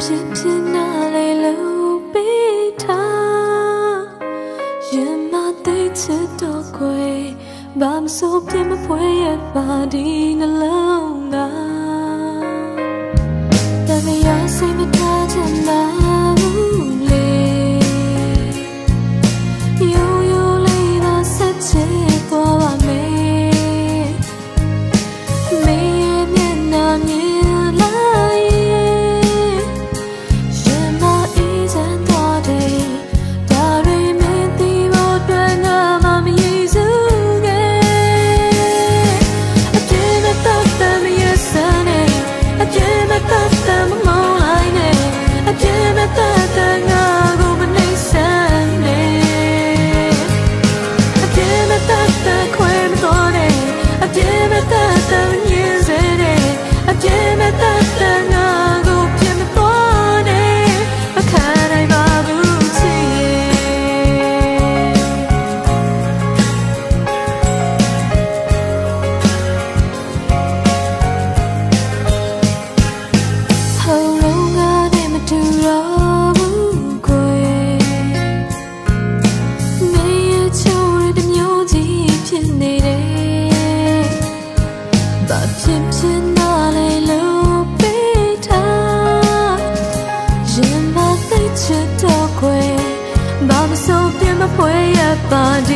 ဖြစ်ဖြစ်နာလေလို့ပေးထားရင်မသိချစ်တော့ခွေဘာမဆိုပြမဖွဲရပါဒီနှလုံးသားတမရစိတ်မထားချင်တာဘူးလေရိုးရိုးလေးသာဆက်ချစ်သွားပါမယ်မင်းရဲ့မျက်နှာမြင်လိုက်ရင်မအေးချမ်းသွားတယ်ဒါတွေမင်းသိဖို့အတွက်ငါမှမရည်စူးခဲ့အပြည့်မတတ်တဲ့မရစနဲ့အပြည့်မတတ်တဲ့မမောင်းလိုက်နဲ့အပြည့်မတတ်တဲ့ငါကိုမနှိမ့်စမ်းနဲ့အပြည့်မတတ်တဲ့ခွဲမတော်နဲ့အပြည့်မတတ်တဲ့ညင်စေနဲ့အပြည့်မတတ်တဲ့ငါကိုပြမတော်နဲ့မခံနိုင်ပါဘူးချစ်ဟောလုံးငါနဲ့မတူတော့ဘူးခွေမင်းရဲ့ချိုးရတဲ့မျိုးကြီးဖြစ်နေတယ်ဘာဖြစ်ဖြစ်နာလေလို့ပေးထားရင်မသိချစ်တော့ခွေဘာမဆိုပြမဖွဲရပါဒီ